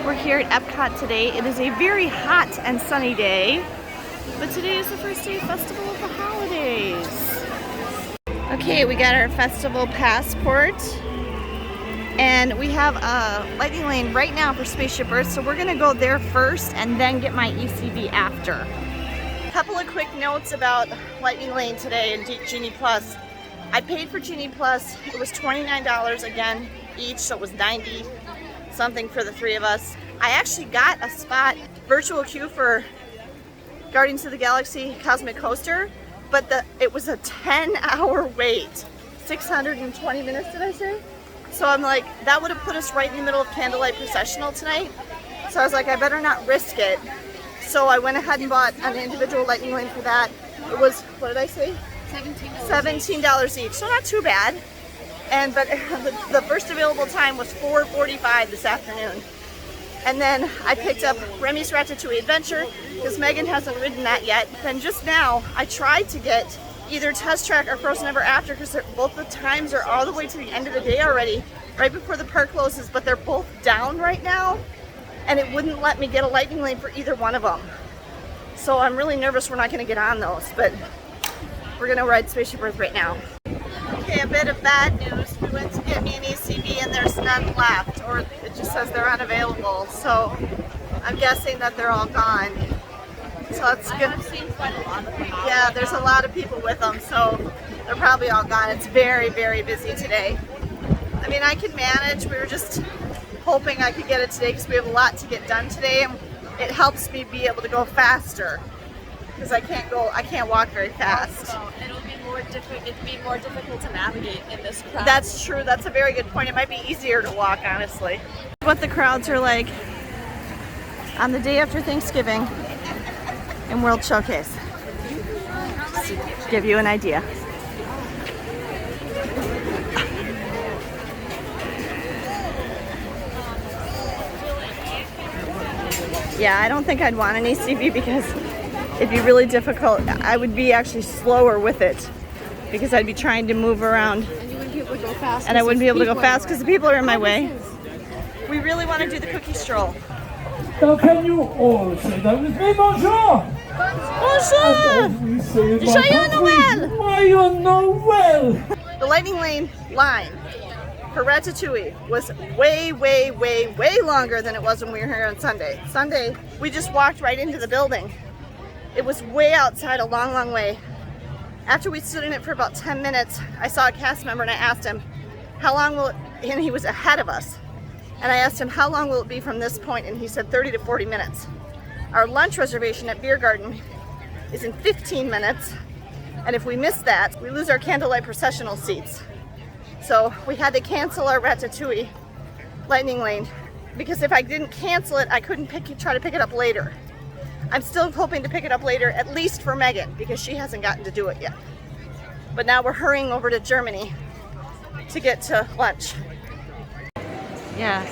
We're here at EPCOT today. It is a very hot and sunny day, but today is the first day of Festival of the Holidays. Okay, we got our festival passport, and we have a lightning lane right now for Spaceship Earth, so we're gonna go there first and then get my ECV after. A couple of quick notes about lightning lane today and Genie Plus. I paid for Genie Plus. It was $29 again each, so it was $90 something for the three of us. I actually got a spot virtual queue for Guardians of the Galaxy Cosmic Coaster, but it was a 10-hour wait. 620 minutes, did I say? So I'm like, that would have put us right in the middle of Candlelight Processional tonight. So I was like, I better not risk it. So I went ahead and bought an individual lightning lane for that. It was, what did I say? $17 each, so not too bad. But the first available time was 4:45 this afternoon. And then I picked up Remy's Ratatouille Adventure because Megan hasn't ridden that yet. Then just now I tried to get either Test Track or Frozen Ever After because both the times are all the way to the end of the day already, right before the park closes, but they're both down right now, and it wouldn't let me get a lightning lane for either one of them. So I'm really nervous we're not going to get on those, but we're going to ride Spaceship Earth right now. Okay, a bit of bad news. We went to get me an ECV and there's none left, or it just says they're unavailable. So I'm guessing that they're all gone. So that's good. I've seen quite a lot of people. Yeah, there's a lot of people with them, so they're probably all gone. It's very, very busy today. I mean, I can manage. We were just hoping I could get it today because we have a lot to get done today, and it helps me be able to go faster because I can't walk very fast. It'd be more difficult to navigate in this crowd. That's true. That's a very good point. It might be easier to walk, honestly. What the crowds are like on the day after Thanksgiving in World Showcase. Just to give you an idea. Yeah, I don't think I'd want an ECV because it'd be really difficult. I would be actually slower with it because I'd be trying to move around. And you wouldn't be able to go fast. And I wouldn't be able to go fast because the people are in my way. We really want to do the cookie stroll. Now can you all say that with me, bonjour? Bonjour! Joyeux Noël! Joyeux Noël! The lightning lane line for Ratatouille was way, way, way, way longer than it was when we were here on Sunday. Sunday, we just walked right into the building. It was way outside, a long, long way. After we stood in it for about 10 minutes, I saw a cast member and I asked him, how long will it, and he was ahead of us. And I asked him, how long will it be from this point? And he said 30 to 40 minutes. Our lunch reservation at Biergarten is in 15 minutes. And if we miss that, we lose our Candlelight Processional seats. So we had to cancel our Ratatouille lightning lane because if I didn't cancel it, I couldn't try to pick it up later. I'm still hoping to pick it up later, at least for Megan, because she hasn't gotten to do it yet. But now we're hurrying over to Germany to get to lunch. Yes.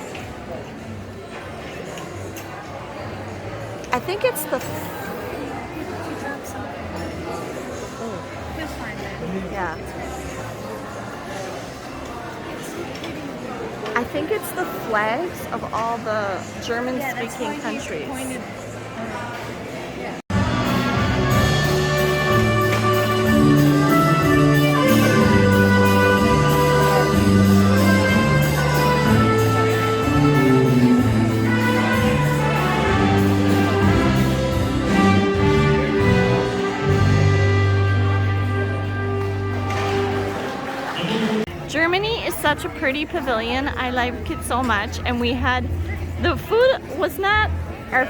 I think it's the... Yeah. I think it's the flags of all the German-speaking countries. Germany is such a pretty pavilion. I like it so much, and we had the food was not our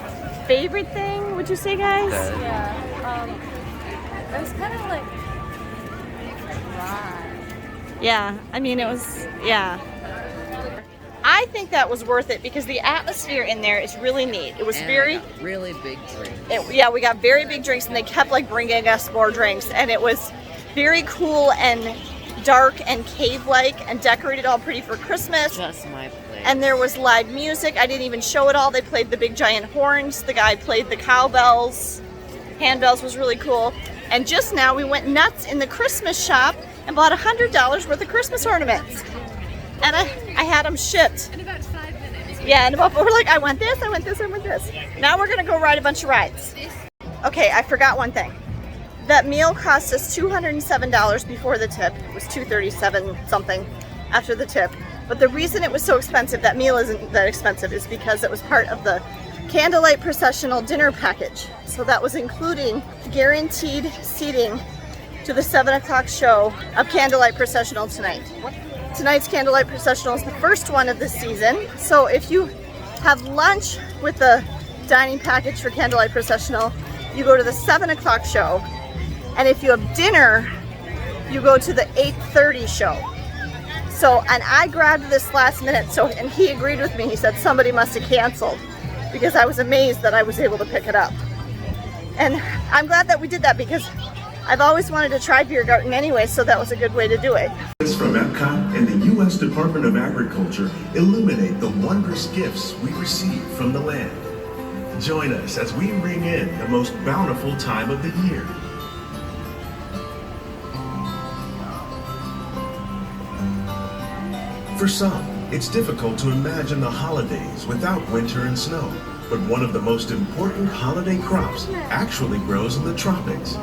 favorite thing. Would you say, guys? Yeah. It was kind of like dry. Yeah. I mean, it was. Yeah. I think that was worth it because the atmosphere in there is really neat. It was really big drinks. Yeah, we got very big drinks, and they kept like bringing us more drinks, and it was very cool and dark and cave-like and decorated all pretty for Christmas. Just my place. And there was live music. I didn't even show it all. They played the big giant horns. The guy played the cowbells. Handbells was really cool. And just now we went nuts in the Christmas shop and bought $100 worth of Christmas ornaments. And I had them shipped. In about 5 minutes. Yeah, and we're like, I want this, I want this, I want this. Now we're gonna go ride a bunch of rides. Okay, I forgot one thing. That meal cost us $207 before the tip. It was $237 something after the tip. But the reason it was so expensive, that meal isn't that expensive, is because it was part of the Candlelight Processional dinner package. So that was including guaranteed seating to the 7 o'clock show of Candlelight Processional tonight. Tonight's Candlelight Processional is the first one of this season. So if you have lunch with the dining package for Candlelight Processional, you go to the 7 o'clock show. And if you have dinner, you go to the 8:30 show. So, and I grabbed this last minute, and he agreed with me. He said somebody must have canceled, because I was amazed that I was able to pick it up. And I'm glad that we did that, because I've always wanted to try Biergarten anyway, so that was a good way to do it. From EPCOT and the U.S. Department of Agriculture illuminate the wondrous gifts we receive from the land. Join us as we ring in the most bountiful time of the year. For some, it's difficult to imagine the holidays without winter and snow, but one of the most important holiday crops actually grows in the tropics.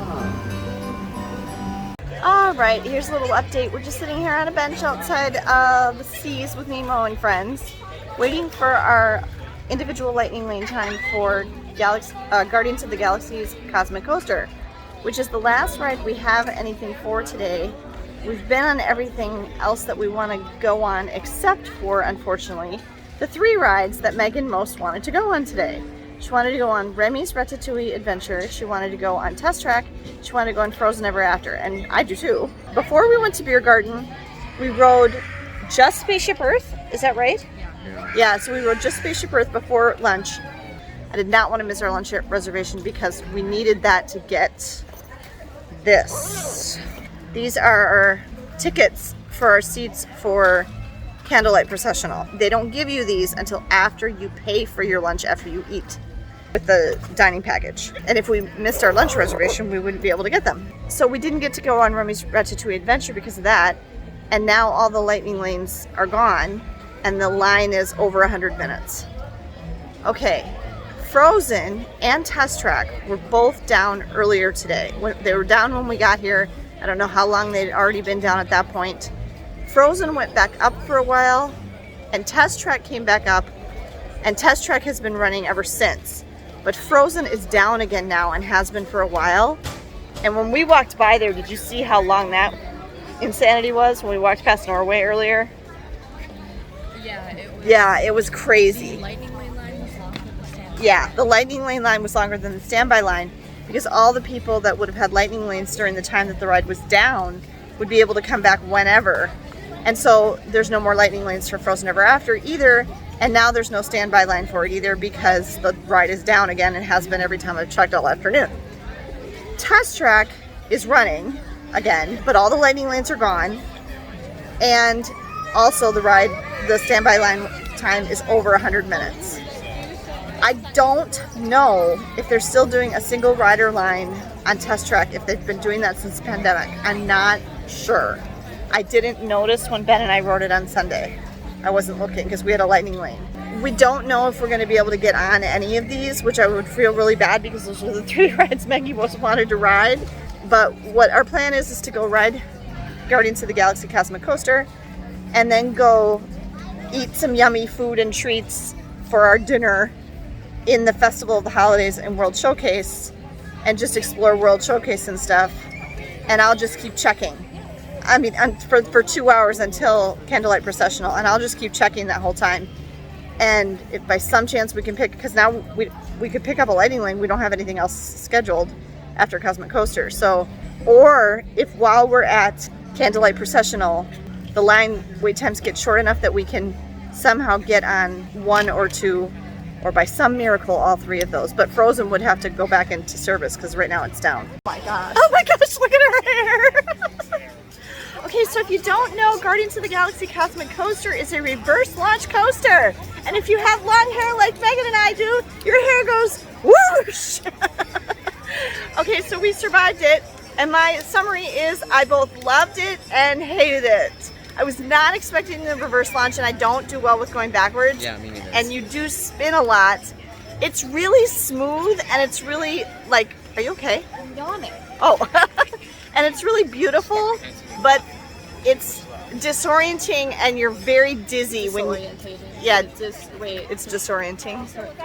All right, here's a little update. We're just sitting here on a bench outside of the Seas with Nemo and friends, waiting for our individual lightning lane time for Guardians of the Galaxy's Cosmic Coaster, which is the last ride we have anything for today. We've been on everything else that we want to go on, except for, unfortunately, the 3 rides that Megan most wanted to go on today. She wanted to go on Remy's Ratatouille Adventure, she wanted to go on Test Track, she wanted to go on Frozen Ever After, and I do too. Before we went to Biergarten, we rode just Spaceship Earth, is that right? Yeah, so we rode just Spaceship Earth before lunch. I did not want to miss our lunch reservation because we needed that to get this. These are our tickets for our seats for Candlelight Processional. They don't give you these until after you pay for your lunch, after you eat with the dining package. And if we missed our lunch reservation, we wouldn't be able to get them. So we didn't get to go on Remy's Ratatouille Adventure because of that. And now all the lightning lanes are gone and the line is over 100 minutes. Okay, Frozen and Test Track were both down earlier today. They were down when we got here. I don't know how long they'd already been down at that point. Frozen went back up for a while, and Test Track came back up, and Test Track has been running ever since. But Frozen is down again now and has been for a while. And when we walked by there, did you see how long that insanity was when we walked past Norway earlier? Yeah, it was crazy. The lightning lane line was longer than the standby. Yeah, the lightning lane line was longer than the standby line, because all the people that would have had lightning lanes during the time that the ride was down would be able to come back whenever. And so there's no more lightning lanes for Frozen Ever After either, and now there's no standby line for it either because the ride is down again and has been every time I've checked all afternoon. Test Track is running again, but all the lightning lanes are gone, and also the standby line time is over 100 minutes. I don't know if they're still doing a single rider line on Test Track, if they've been doing that since the pandemic. I'm not sure. I didn't notice when Ben and I rode it on Sunday. I wasn't looking because we had a lightning lane. We don't know if we're going to be able to get on any of these, which I would feel really bad because those were the 3 rides Maggie most wanted to ride. But what our plan is to go ride Guardians of the Galaxy Cosmic Coaster and then go eat some yummy food and treats for our dinner in the Festival of the Holidays and World Showcase, and just explore World Showcase and stuff. And I'll just keep checking. I mean, for 2 hours until Candlelight Processional, and I'll just keep checking that whole time. And if by some chance we can pick, because now we could pick up a lightning lane, we don't have anything else scheduled after Cosmic Coaster. So, or if while we're at Candlelight Processional, the line wait times get short enough that we can somehow get on 1 or 2, or by some miracle, all 3 of those. But Frozen would have to go back into service because right now it's down. Oh my gosh. Oh my gosh, look at her hair. Okay, so if you don't know, Guardians of the Galaxy Cosmic Coaster is a reverse launch coaster. And if you have long hair like Megan and I do, your hair goes whoosh. Okay, so we survived it. And my summary is I both loved it and hated it. I was not expecting the reverse launch, and I don't do well with going backwards. Yeah, me neither. And you do spin a lot. It's really smooth, and it's really like, are you okay? I'm yawning. Oh, and it's really beautiful, but it's disorienting, and you're very dizzy when you, Disorientating. yeah, Wait. it's disorienting.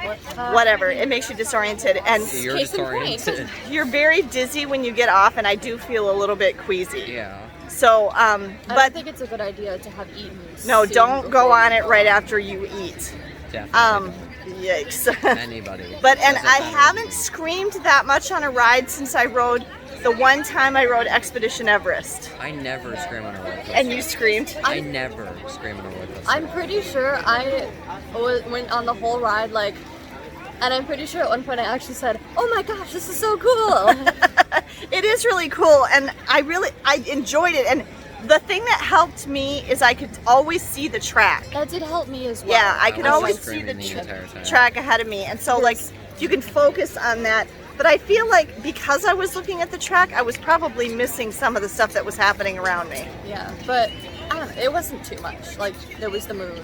What? Whatever, it makes you disoriented, and You're Case in point. disoriented. you're very dizzy when you get off, and I do feel a little bit queasy. Yeah. So, I don't but think it's a good idea to have eaten. no, soon don't go before on you it go. right after you eat. Definitely. Yikes. Anybody. But, and Doesn't I matter. haven't screamed that much on a ride since I rode the one time I rode Expedition Everest. I never scream on a roller coaster. And you screamed? I never scream on a roller coaster. I'm pretty sure I went on the whole ride and I'm pretty sure at one point I actually said, "Oh my gosh, this is so cool!" It is really cool, and I enjoyed it. And the thing that helped me is I could always see the track. That did help me as well. Yeah, I could was always see screaming the the entire time. track ahead of me, and so like you can focus on that. But I feel like because I was looking at the track, I was probably missing some of the stuff that was happening around me. Yeah, but I don't know, it wasn't too much. Like there was the moon.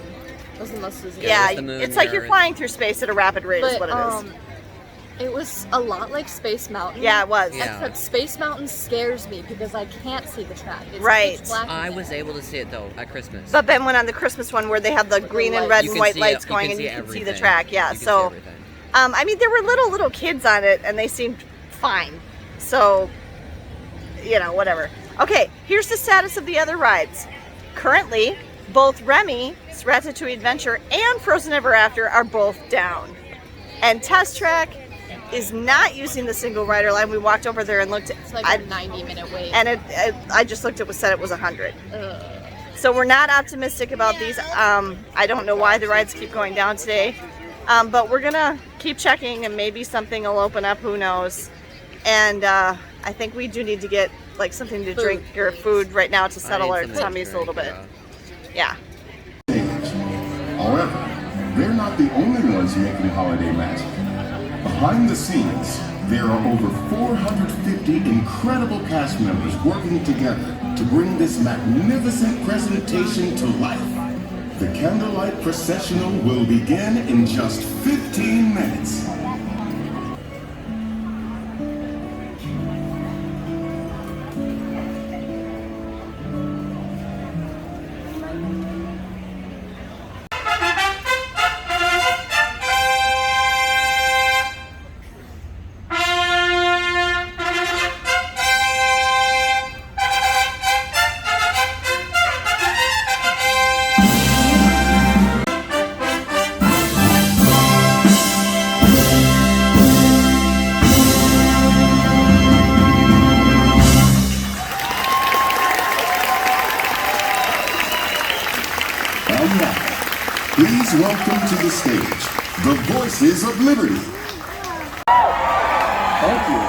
It wasn't much as Yeah, was the moon, it's like the you're earth. flying through space at a rapid rate, is But what it is. it was a lot like Space Mountain. Yeah, it was. Yeah. Except Space Mountain scares me because I can't see the track. It's Right. pitch black I in was there. able to see it though at Christmas. But Ben went on the Christmas one where they have the green and lights. red You and can white see lights it- going, you and can you see can see the everything. track. Yeah, You can see so everything. I mean, there were little kids on it, and they seemed fine. So, you know, whatever. Okay, here's the status of the other rides. Currently, both Remy's Ratatouille Adventure and Frozen Ever After are both down. And Test Track is not using the single rider line. We walked over there and looked at It's like a 90-minute wait. and I just looked at what said it was 100. Ugh. So we're not optimistic about these. I don't know why the rides keep going down today. But we're gonna keep checking, and maybe something will open up, who knows. And I think we do need to get like something to drink or food right now to settle I our need something to tummies a little bit. drink, Yeah. However, they're not the only ones making holiday magic. Behind the scenes, there are over 450 incredible cast members working together to bring this magnificent presentation to life. The Candlelight Processional will begin in just 15 minutes. And now, please welcome to the stage the Voices of Liberty. Thank you.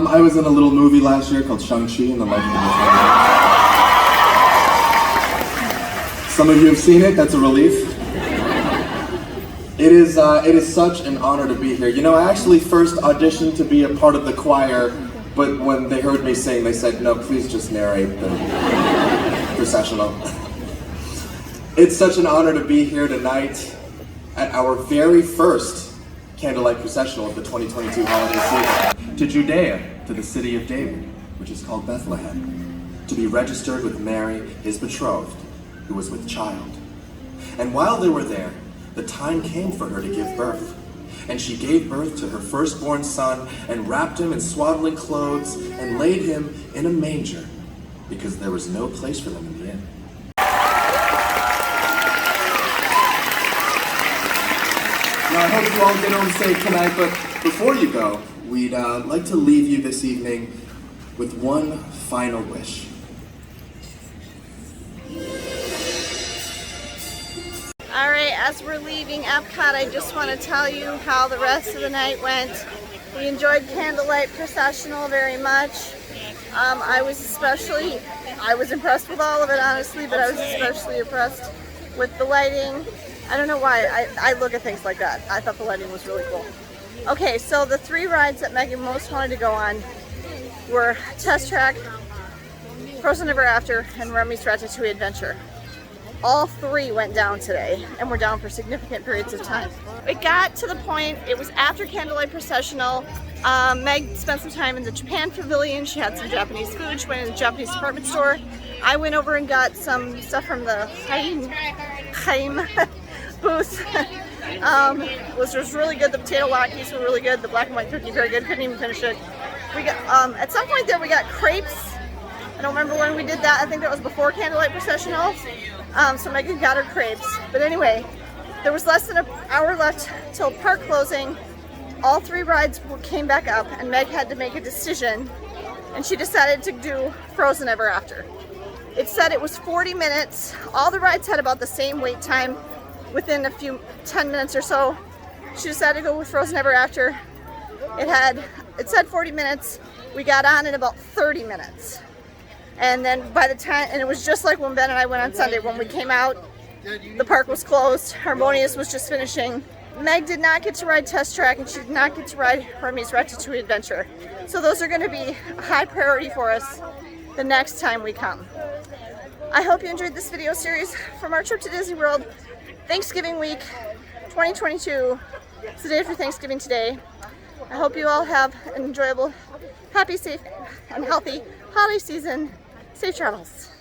I was in a little movie last year called Shang-Chi and the Legend of the Ten. Some of you have seen it, that's a relief. It is such an honor to be here. You know, I actually first auditioned to be a part of the choir, but when they heard me sing, they said, no, please just narrate the processional. It's such an honor to be here tonight at our very first Candlelight Processional of the 2022 holiday season. To Judea, to the city of David, which is called Bethlehem, to be registered with Mary, his betrothed, who was with child. And while they were there, the time came for her to give birth. And she gave birth to her firstborn son and wrapped him in swaddling clothes and laid him in a manger because there was no place for them in the inn. Now, I hope you all get home safe tonight, but before you go, we'd like to leave you this evening with one final wish. All right, as we're leaving Epcot, I just want to tell you how the rest of the night went. We enjoyed Candlelight Processional very much. I was impressed with all of it, honestly, but I was especially impressed with the lighting. I don't know why, I look at things like that. I thought the lighting was really cool. Okay, so the three rides that Megan most wanted to go on were Test Track, Frozen Ever After, and Remy's Ratatouille Adventure. All three went down today, and were down for significant periods of time. It got to the point, it was after Candlelight Processional. Meg spent some time in the Japan pavilion. She had some Japanese food. She went in the Japanese department store. I went over and got some stuff from the Chaim booth. Which was really good. The potato latkes were really good. The black and white cookie, very good. Couldn't even finish it. We got at some point there we got crepes. I don't remember when we did that. I think that was before Candlelight Processional. So Megan got her crepes. But anyway, there was less than an hour left till park closing. All three rides came back up, and Meg had to make a decision, and she decided to do Frozen Ever After. It said it was 40 minutes. All the rides had about the same wait time, within 10 minutes or so. She decided to go with Frozen Ever After. It said 40 minutes. We got on in about 30 minutes. And then by the time, and it was just like when Ben and I went on Sunday. When we came out, the park was closed. Harmonious was just finishing. Meg did not get to ride Test Track, and she did not get to ride Remy's Ratatouille Adventure. So those are going to be a high priority for us the next time we come. I hope you enjoyed this video series from our trip to Disney World. Thanksgiving week 2022. It's the day for Thanksgiving today. I hope you all have an enjoyable, happy, safe, and healthy holiday season. Safe travels.